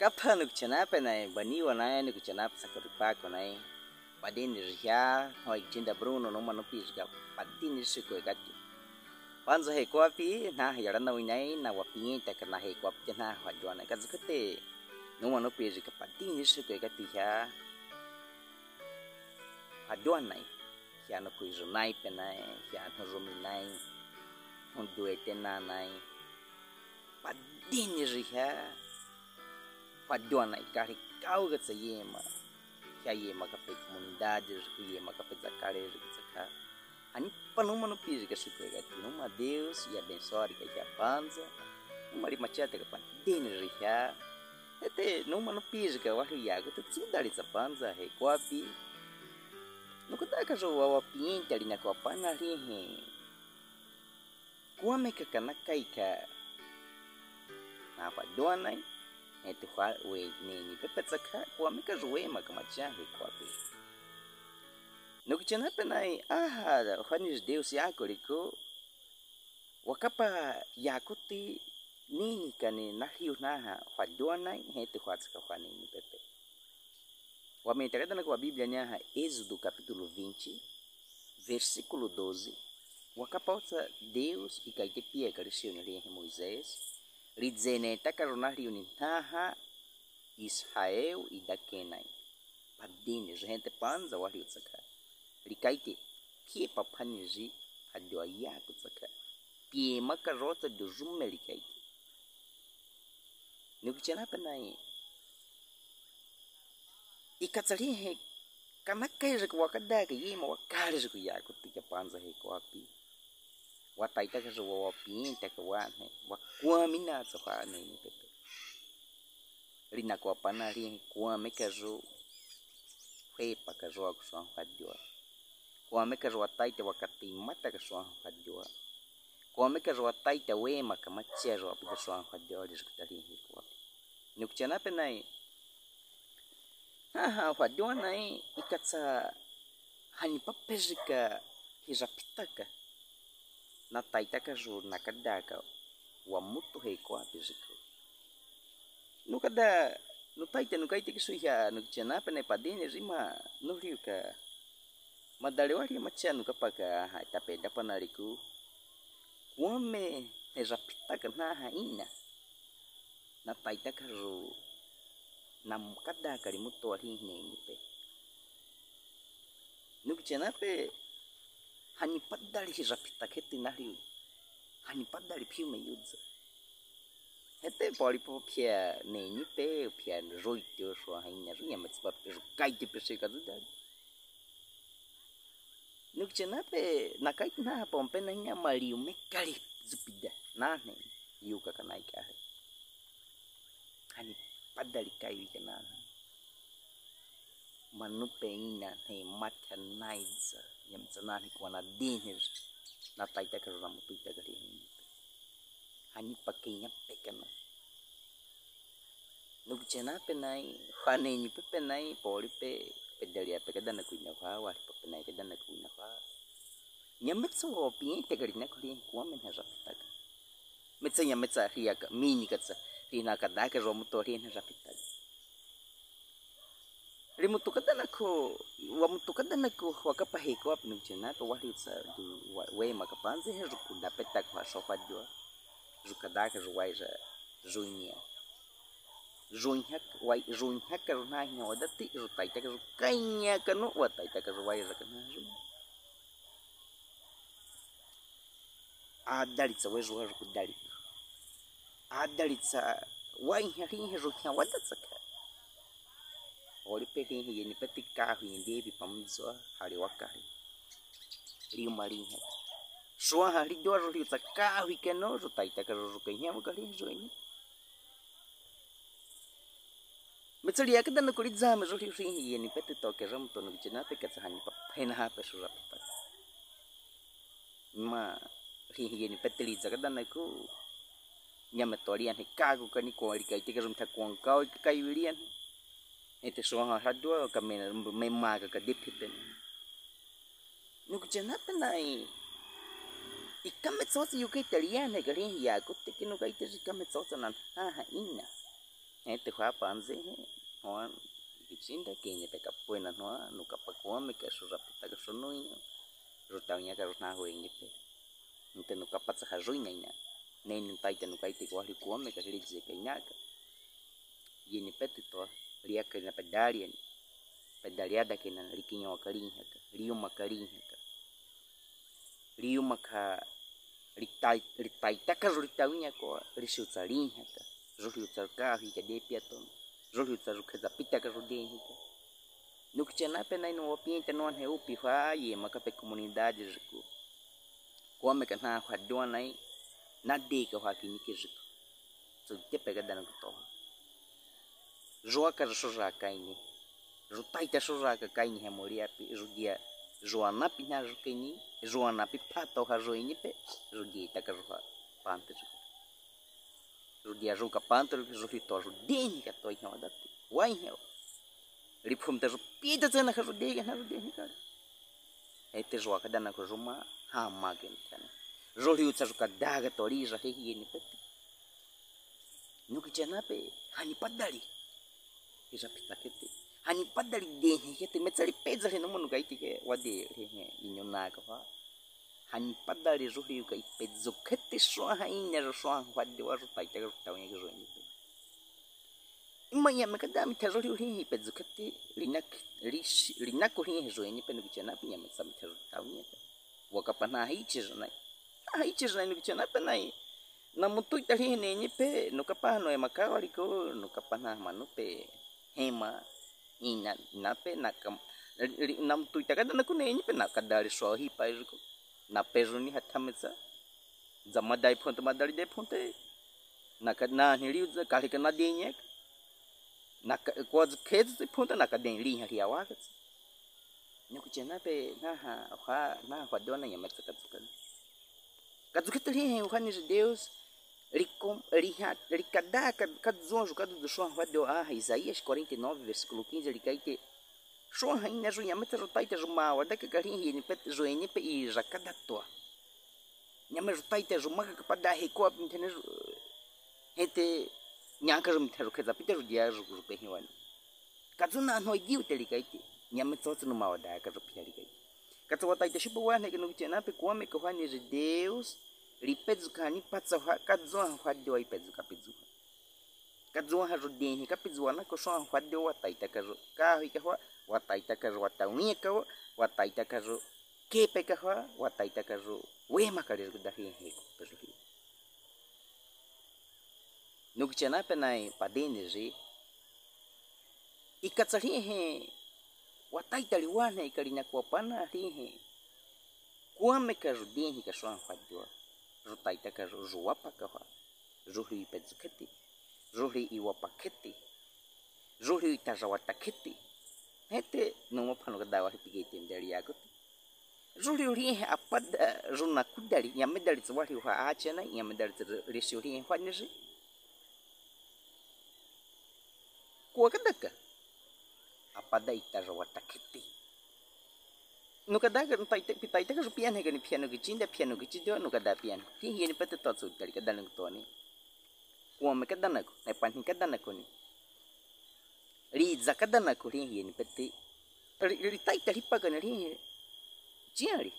Kapa nukuchanapa na baniwa na nukuchanapa sa karipako na padini riha ho ikinda Bruno no manupizga padini siko gati panza he kwapi na yarana winai na wapinta kana he kwapi na hajwana kazukate no manupizga padini siko gati ya hajwana ya no kuizunai penai ya no ruminai on duete nanai padini riha hajwana kari kau gatsa yema ya yema kape komunidade yema kape zakare zaka ani panuma no piso que suco gati numa Deus e abençoe que já panza uma rimachata que pan dene riha até numa no piso que o ria que tu tsudari sa panza he kwapi no kutaka jo wa pinta ali na kwa pana rihe kuame ka kana kaika na pa doana ete kwa we nini pepe tsaka kuame ka jo ema kama chahe kwapi no kichana penai fanis Deus yako liko wakapa yako ti nini kani nahiu naha fadoana hete kwatsaka fanini pepe wametakada na kwa Biblia nyaha Êxodo capítulo 20 versículo 12 wakapa otsa Deus ikaitepia karisio ni Moisés lidzene takarona riuni naha Israel idakenai padini gente panza wali utsaka likaite pie papaniji adwa yako tsaka pie makarota do jume likaite nukichana penai ikatsali he kana kaije kwa kadaka yema wakale ku yako tika panza he kwapi wataita ka jo wapinta ka wane wakwamina tsa ni pepe lina kwa panari kwame ka jo pepa ka jo akuswa hadwa kwame ka jo taita wakati mata ka swa hadwa kwame ka jo taita wema kama chero apu swa hadwa diskutali hi kwa nukichana penai hadwa nai ikatsa hani papezika hijapitaka na taita ka jo nakadaka wa mutu he kwa peziko nukada no taita no kaite ki suya no kichana penai padini rima no riuka madale wali machanu kapaka tapenda panaliku wame hejapitaka na ina na taita ka jo na mkada kalimuto wali nipe nukichana pe hani padali hejapitaka heti nariu hani padali piume yudza hete polipo pia neni pe pia roitio so haina runya matsipa pe kaite pe se kadudali nukichana pe nakaiti na pompe na nya maliu mekali zupida nane yuka kanaika hani padali kai kana manupe ina he mata naiza yamtsana ni kwa na dinher na taita ka ramu tuita gari hani pakenya pekana nukichana pe nai khane ni pe nai poli pe pedalia pe kadana kuina kwa wa pe nai kadana kuina kwa nyametso opi te gari na kuli kwa men ha rapitaka metsa nyametsa riaka mini katsa rina kadaka romu to rina rapitaka rimutu kadana ko wamutu kadana ko wakapa heko api nukichana pe wali tsa we makapanze he rukunda peta kwa sofa dio rukadaka ruwaija ruinia runhak karuna nya wadati rutaita ka kanya kanu wataita ka ruwaija kana adalitsa wezo wa rukudali adalitsa wainya rinhe ruhya wadatsaka olipe rinhe yeni petika hindi pamzo hali wakari liumarinha soa hali doa ri tsaka wikeno rutaita ka rukanya wakari joini metsali yakadana kulizama zori rinhe yeni petito ke ramto no kichana pe katsahani pa phena ha pe sura pa ma rinhe yeni peteli zakadana ku nyametorian he kagu kani ko ri kai te rumta ko kau kai wilian ete soha hadwa kamena memaga ka dipipen nukichana penai ikametsosi yuke italiana garin ya kutte kinu kaite ikametsosa nan ina Este fue panze, Juan, Vichinda, que ni peca buena, no, nunca pa come, que su rapita que su nuño, rutaña que runa hueñe, nunca nunca pasa jaruina, nem taita nunca ite guardi come, que ele diz que nhaca, e ni petito, ria que na pedaliada que na riquinho carinha, rio maca, ritai taca rutaña ko, rishu sarinha, Rohi utar carro que de piaton, rohi utar o que da pita que rodei. No que tinha na pena no opinta não é o pifa e uma capa comunidade rico. Como que na radona aí na dega o aqui que rico. So te pega dando que to. Joa que soja caine. Rotai ta soja que caine é moria pi rodia. Joa na pina roqueni, joa na pipato ha joini pe, rodia ta que roa pante. Dia juga pantul zuri to rudeni ka to ina dati wai heo ripum te rupida tena ka rudeni ka ete joa ka dana ko ruma ha magen tena zuri utsa ka daga to rija hi ni peti nuki janape hani padali ija pitakete hani padali deni kete metsali pezza no munu gaiti ke wade he inyona ka fa hani padali zuri ka ipezzo kete soa ina soa wade wa rutai te rutai ngi zoini imanya makadami te zuri hi pezzo kete linak ri zoini penu kichana pinya metsam te rutai ni wakapana hichi no kichana penai na mutu itari ni pe no kapano e makawali ko no kapana manupe hema ina nape nakam na mutu itakada na kuneni pe nakadali so hi pai ko na peruni hatameza zamadai ponte madali de ponte na hiri uza kali kana denye na quase quedes ponte na caden linha ria waga no kuchena pe na ha dona ya metsa katsuka linha o hani de Deus ricada kadzonjo kadu do chão vadeu Isaías 49 versículo 15 ele caite Shoa haina jo nyameta jo taita jo mawa da ka rinhi ni pet jo ni pe I jakada to nyame jo taita jo maka ka pada he ko apintene hete nyaka jo mitero ka zapita jo dia jo pe hiwan kazuna no diu te likaiti nyame tsotso no mawa da ka jo pia likaiti katso taita shipo wa ne ke no tiana pe ko me ko hani de Deus ripezu kani patsa kadzo ha de wa ipezu kapizu kadzo ha jo deni kapizu na ko so ha de wa taita ka jo ka hi ka wataita ka wataunye ka wataita ka kepe ka wataita ka wema ka res da hi ko peso hi no que chana penai padene je ikatsari he wataita liwana ikarina ko pana hi kuame ka deni ka so fadwa rotaita ka ruapa ka ruhi pezuketi ruhi iwapaketi ruhi tajawataketi Hete no pano ka dawa hipige tem dari aku. Zuri uri apada runa kudari ya medali tswari ha achana ya medali resuri ha nisi. Ko kadaka. Apada itaja watakiti. No kadaga pitai ka piano ka ni piano kichindo no kada piano. Hi ni pete totsu dari kadang toni. Ko me kadana ko ai pan kadana ko ni. Riza kadana ko ri ni peti ritai tari pagana ri jiari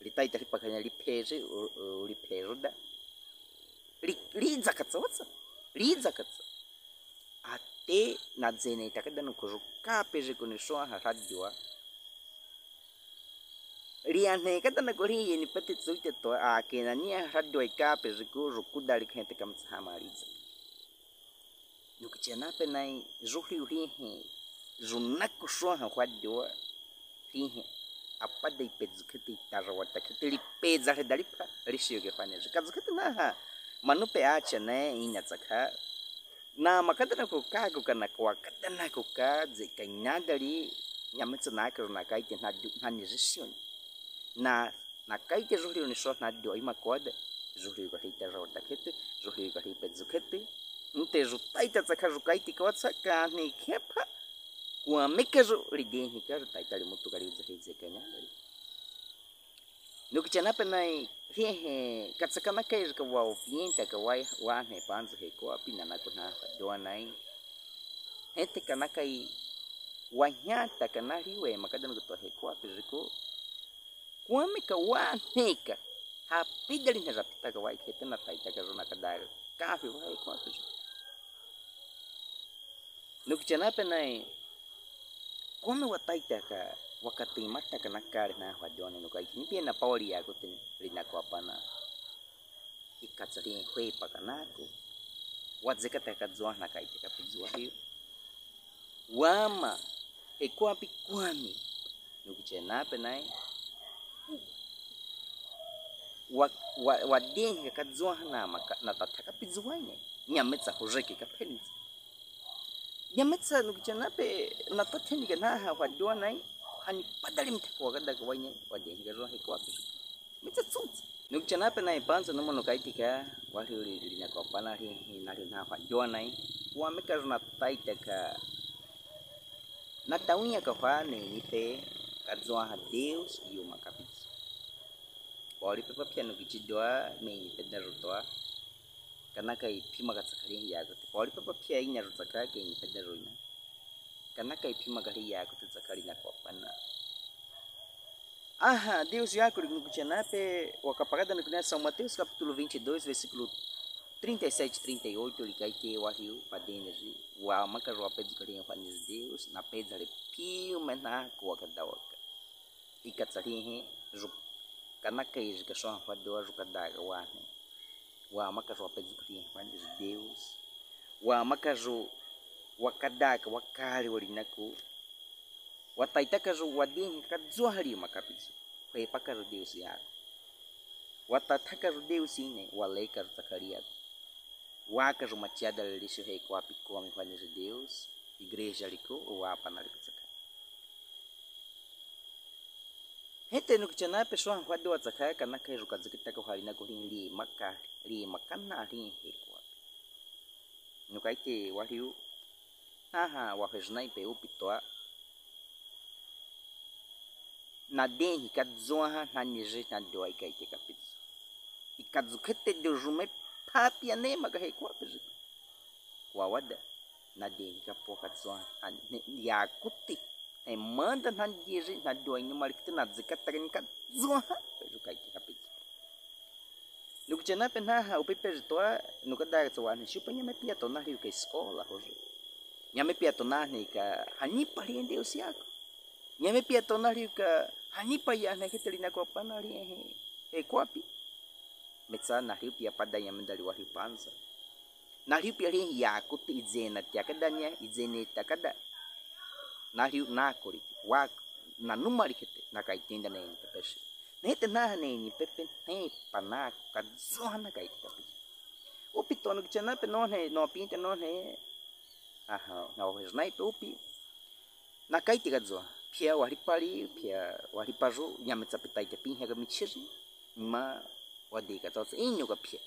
ritai tari pagana ri peze o ri peroda riza katsotsa ate na zene takadana ko ka peze ko ni so ha radio riane kadana ko ri ni peti tsuite to a ke na ni radio ka peze ko kudari khente kam samariza no que tinha na penai zuhri rihe zunako soha radio rihe apada ipedzukete tarawata keteli peza redalipa rishio ke paneja kazukete na manupe acha ne inya tsaka na makadana ko kago kana kwa kadana ko ka ze kanyadari nyametsu na ka na kaite na nizishon na kaite zuhri ni so na dio ima koda zuhri ko hita rawata kete zuhri ko ipedzukete Nte taita tsaka kaiti ka tsaka ni kepa kwa mekazo rideni ka taita li mutu kali uze kanya no kichana penai he katsaka makai ka wa opienta ka wa ne panzo he ko apina na kuna doa nai hete kanakai wanyata kanaliwe makadano kutohe kwa piziko kuamika waneka hapidali na rapitaka waikete na taitaka zona kadari kafi wae kwa piziko nukuchanape nae kuame wataitaka wakati mata kanakari na wajone nukaiki nipia na pauli ya kutin lina kwa pana ikatsari hwe pakanako wadzekata kadzwa na kaiteka pizwa hiyo wama ekwapi kwami nukuchenape nae wadenga kadzwa na tataka pizwaine nyametsa hureke kapenzi nyametsa nukuchenape na tatenga na wadwa nae hani padali mtako wakada kwaine wadenga kadzwa ekwapi mitsatsuti nukuchenape nae panza nomo kaitika wali lina kwa pana hi na wadwa nae wameka na taitaka na taunya kafane nipe kadzwa ha Deus yuma kapitso bori pepa piano kichidwa me peda rotwa kanaka ipima katsakari yako bori pepa pia inya rotsaka ke ni peda roina kanaka ipima gari yako tsakari na kopana aha Deus yako likuchanape wakapagada nikuna São Mateus capítulo 22 versículo 37-38 likaike wahiu padenerji wa makarwa pedzukari fanis Deus na pedzare piu mena kwa kadawaka ikatsarihe ru kanaka izika sho fadwa rukadaga wane wa makarwa pedzukari fanis Deus wa makaru wakadaga wakari walinaku wataitaka ru wadin kadzwahari makapitsu pe pakaru Deus yako watataka ru Deus ine waleka zakaria waka rumatiada lisho hei kwa piko amefanya Deus igreja liko wapa na liko tsaka hete nukuchana pessoa wadu watsaka kana kai rukazikita ko halina ko li makana ri hei kwa nukaite wahiu haha wafejnai pe upitoa na denhi kadzwa na nije na doa ikaite kapitso ikadzukete de rume papi ane magahe kwa piziko kwa wada na deni kapoka tswa yakuti manda na diri na doa inu malikita na zikata ka zwa pejuka iki kapitso nukuchena penaha upipe ritoa nukada tswa ni shupa nyame pia tona hiu ka escola hoje nyame pia tona ni ka hanipa riende usiako nyame pia tona hiu ka hanipa ya na kitelina kwa pana ri kwapi metsa na hiu pia pada yamendali wa hipanza na hiu pia ri yakuti izena tiakadanya izene takada na hiu nakori wa na numari kete na kaitenda na ni pepe nete na ni pepe ne pana kadzona kaita upitono kichana pe no pinta no ne aha na o sniper upi na kaiti kadzwa pia walipali pia walipazo nyametsa pitaite pinha ga michiri ma wadika tsotsa inyo ka pia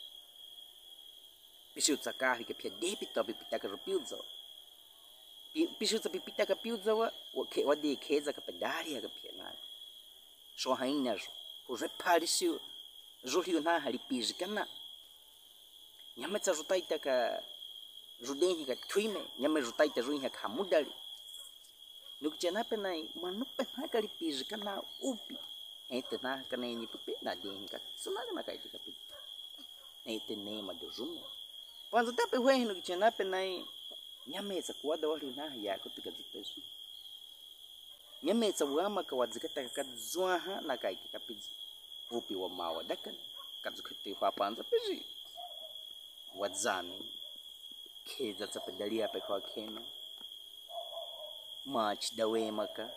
pisutsa ka hike pia debita pipitaka rupiuzo pisutsa pipitaka piuzo wa wadi keza ka pedari ga pia na so haina jo ureparisu johiu na halipizi kana nyametsa rutaita ka rudenhi ka twime nyame rutaita ruinha ka mudali nukuchana penai manupe na kalipizi kana upi ete na kana ni pupe na denhi ka sunaga na kaiti ka pita ete nema do rumo panza tape hwe nukuchana penai nyametsa kuwada wali na ya kutika zipesu nyametsa wama ka wadzikata ka zwaha na kaiti ka pita upi wa mawa dakan kadzukete pa panza pezi wadzani keza tsapedalia pe kwa keno mach dawe maka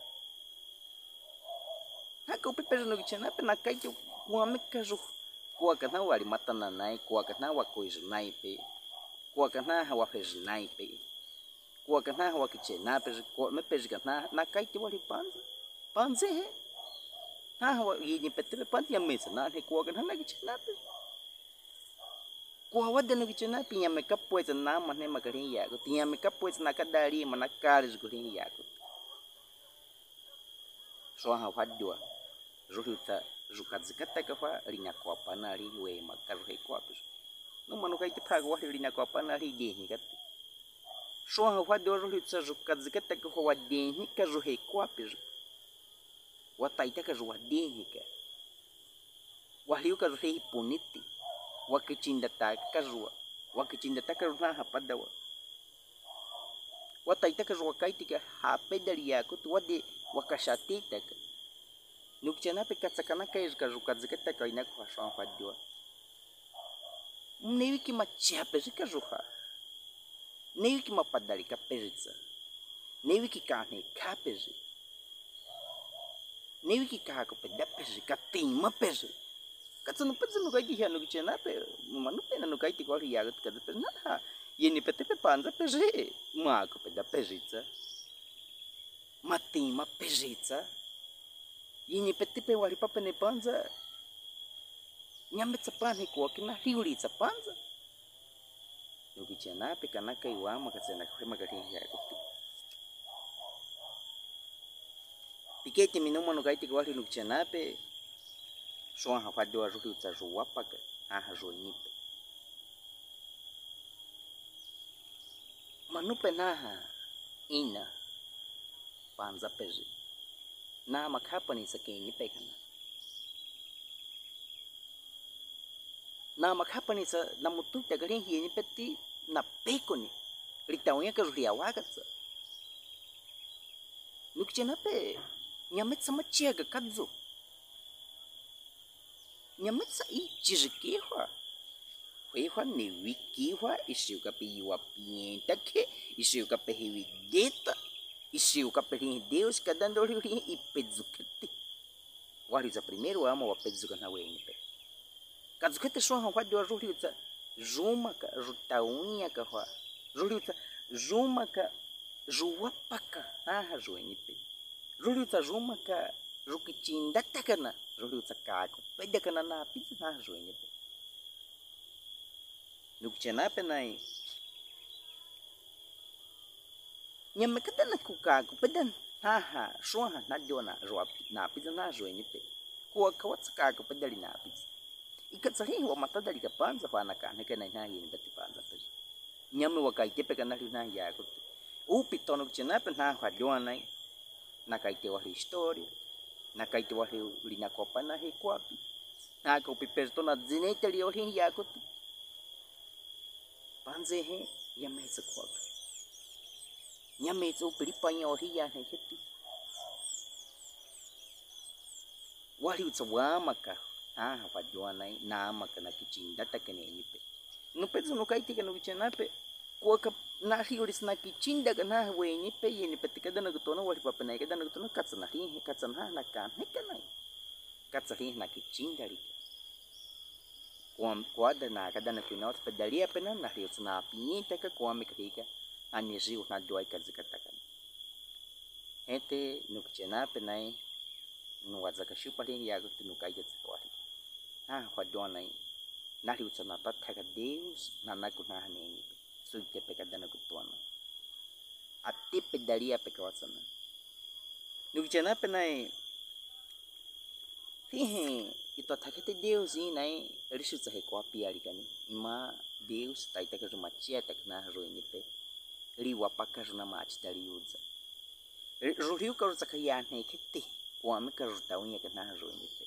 haka upepezo no kichana pe nakaiti wamekazo kwa kana wali matana nai kwa kana wakoizo nai pe kwa kana hawafezo nai pe kwa kana hawakichena pe kwa mepezi kana nakaiti wali panze he hawa yini petre panti ya mesa na he kwa kana kichena pe kwa wada no kichena pe ya mekapo eza na mane magari ya kutia mekapo eza nakadali manakari zikuri ya so ha hadwa ruhuta rukadzikata kafa linya kwa panali we makaru he kwa no manuka itipaga wa linya kwa panali dehi kat Soa wa de ro tsa ju kazikata ka wa de ka ju he kwapi wa taita ka ju wa de ka wa liu ka ju he puniti wa kichinda ta ka ju wa kichinda ta ka ju na hapada wa taita ka ju wa kaiti ka ha pedaria ko tu wa de wa kashatita ka nukchana pe katsakana ka ka ju kazikata ka ina ko soa wa de nevi ki machia pe ka ju ha nevi ki mapadari ka peritsa nevi ki kahne ka peji nevi ki ka ko peda peji ka tima peji katsunu pedzunu ka ki hanu kichena pe manu pe nanu kai ti ko yagat ka pe na ha yeni pe te pe panza peji ma ko peda pejitsa matima pejitsa yeni pe te pe wali pa pe ne panza nyametsa pane ko kina hiulitsa panza nukichana pe kana kai wa makatsena ko magari ya ko pikete minomo no kaiti kwa nukichana pe soa ha fadwa ruki utsa ruwapa ka aha jonipe manupe naha ina panza peji na makapani sakeni pe kana na makapani sa namutu tagarin hieni peti na pekoni ritaunya ka ruria wakatsa nukichana pe nyametsa machia ga kadzu nyametsa I chizikihwa hwa ni wikihwa isiuka pe iwa pienta ke isiuka pe hivideta isiuka pe Deus kadando ri ipedzukete waliza primeiro ama wa pedzuka na wenye pe kadzukete soa hwa de ruliutsa juma ka rutaunya ka hwa ruliutsa juma ka juwapaka aha joenye pe ruliutsa juma ka rukichinda takana ruliutsa ka ko pede kana na pizza na joenye pe nukichana pe nai nyamekata na kuka ko pede ha soa na diona joa na pizza na joenye pe ko ka watsa ko pede na pizza ikatsahi wa matada lika panza pana kana kana na yini beti panza pe nyame wa kaite pe kana na ya ko upi tono kichana pe na ha diona na kaite wa historia na kaite wa lina kopa na he kwapi na ko pi persona zinete li ori ya ko panze he nyame se kwa nyame zo pilipa ori ya he heti wali utsawa maka fa diona na maka na kichinda takene nipe no pezo no kaite kana kichana pe ko ka na hioris na kichinda kana wenye pe yeni petikada na gutona wali papa na kada na gutona katsana hi katsana na kan hekana katsari na kichinda ri kwada na kada na kuinot pedalia pena na hios na pinita ka kwame krika aniji na doai kazikata kana ete no kichana pe nai no wazaka shupa ri ya gutunu kaite tsawari fa diona na hios na pataka Deus na nakuna haneni sulte pekada na gutona ati pedalia pekawasana nukichana pe nai hihe ito takete Deus inai risutsa he kwapi alikani ima Deus taita ka rumachia takna roini pe liwa paka runa machita liuza ruriu ka rutsa kaya ne kete kwame ka rutaunya kana roini pe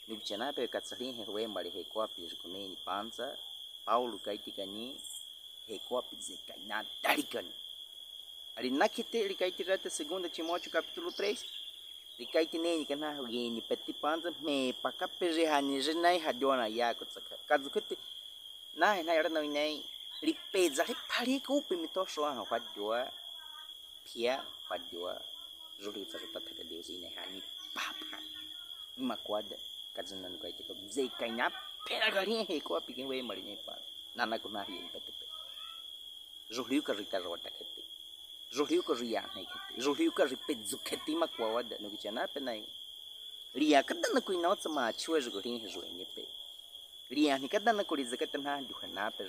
nukichana pe katsari he we mari he kwapi rikuneni panza Paulo kaitikani he kwapi zekaina darikani ali nakite likaitirate segunda Timóteo capítulo 3 likaiti neni kana yeni peti panza me pakapeje hanije nai hadiona yako tsaka kazukete nai nai rana nai lipeza hipari ko pimitoso ha hwadwa pia hwadwa juri tsa tataka Deus ine hani papa makwada kazana nukaiti ko zekaina pera gari he ko apike we mari nei pa nana kuna hi peti pe juri ka rita rota kete juri ko ria nei kete juri ka ripedzuketi makwada no kichana pe nai ria kada na kuina otsa ma chwe juri he joenye pe ria ni kada na kurizakata na duhana pe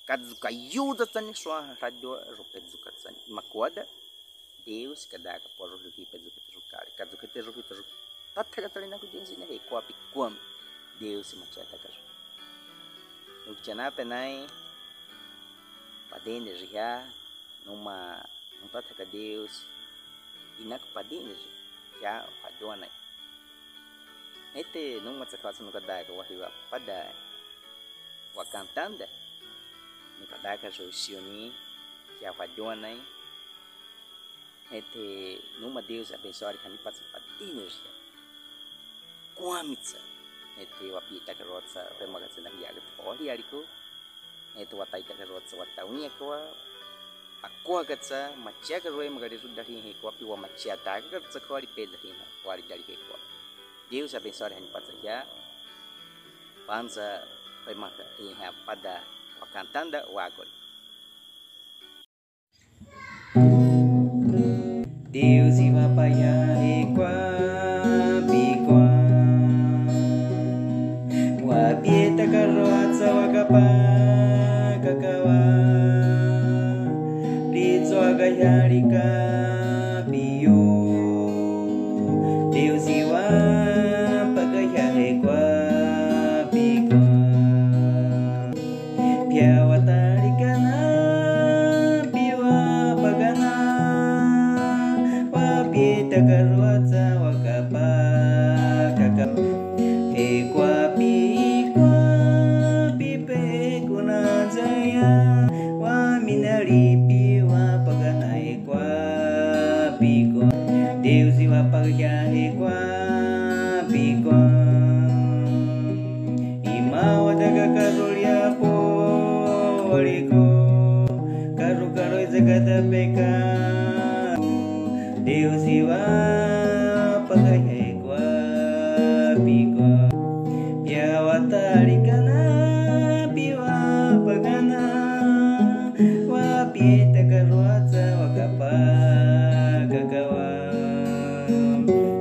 kazuka yuda tsani shwa radio rupedzuka tsani makwada Deus kada ka por juri pedzuka tsukari kazuka te juri tsu tataka talina ku Deus ne he ko api kwam Deus machata ka no kichana pe nai padende já numa não tá com Deus e na padende já padona ete numa tsakasa no kadai ko wahiwa pada wakantanda no kadai ka solucioni já padona ete numa Deus abençoe que passa padende já quamitsa ete wapita karotsa pemagasa na hiaga oli aliko ete wataita karotsa watawnya kwa aku agatsa macia karoi magari sudah hi kwa pi wa macia ta agatsa kwa di pedra hi kwa di dari kwa Deus abençoe hani passa ya panza pemaga hi pada wakantanda wagol Deus iba paya kwa Wapieta carroza wakapa kakawa Lizo agayarika piyo Deus iwa pagayahe kwa pikwa Piawatarika na piwa pagana Wapieta carroza wakapa kakawa Ekwa pipe kuna jaya wa minaripi wa paganai kwa piko Deus iwa pagyahe kwa piko Imawa daga karulia po waliko Karu izagada peka Deus iwa pagyahe kwa piko Yawatarikana piwa pagana wapieta karwatsa wakapa kakawa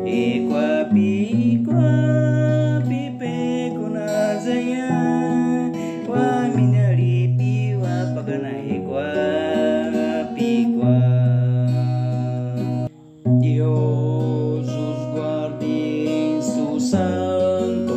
Ekwa pipe kuna zaya wa minari piwa pagana ekwa pikwa Dios os guarde em su santo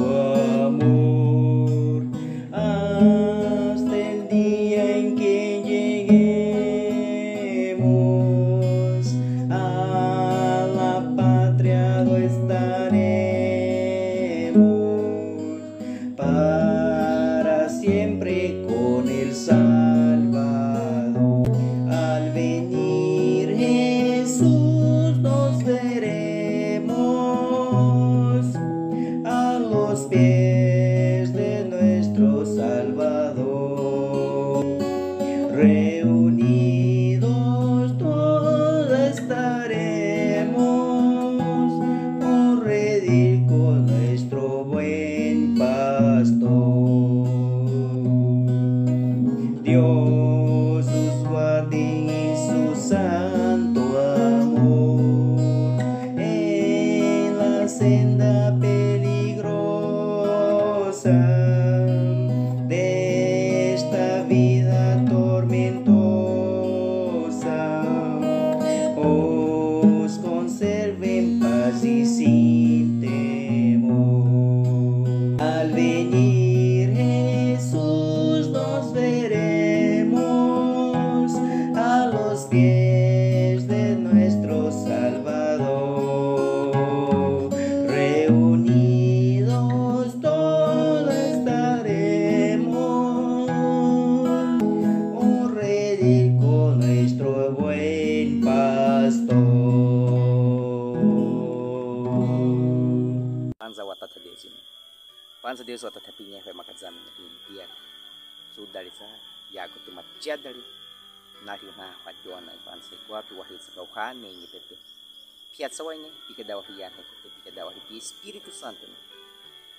para siempre con el Salvador. Al venir Jesús nos veremos a los pies de nuestro Salvador. Reunidos todos estaremos por redil con nuestro buen pastor. Dios os guarde en su santo amor en la senda peligrosa de esta vida tormentosa. Os conserve en paz y sin temor. Al venir Jesús nos veremos a los pies de nuestro Salvador. Reunidos todos estaremos un redil con nuestro buen pastor. Panza watata Deus ini. Panza Deus watata pinya kwa makazami na pia. Sudarisa yaku tu machadari. Nari na wadona panza kwa tu wahisa kauhane ni pepe. Pia sawanya pika dawa hiyan pika dawa hi Espiritu Santo.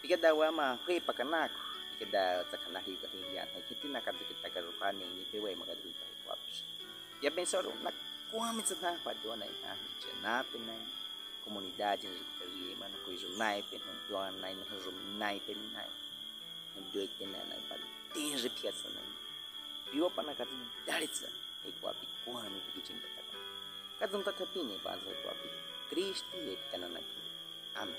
Pika dawa ma he pakanak. Pika dawa takanahi ka hiyan. Kitina ka kita karuhane ni pewe magadru pa kwa. Ya pensaro na kuamit sa na wadona na janapin na comunidade de Carima, no coisa naipe, no doan nai, no rum naipe nai, no doit na nai pa desde piazza nai. Piwa pa na kat daritsa, e kwapi kuami pigichin pataka. Kadum tatapini pa sa kwapi Kristo e tananaki. Amen.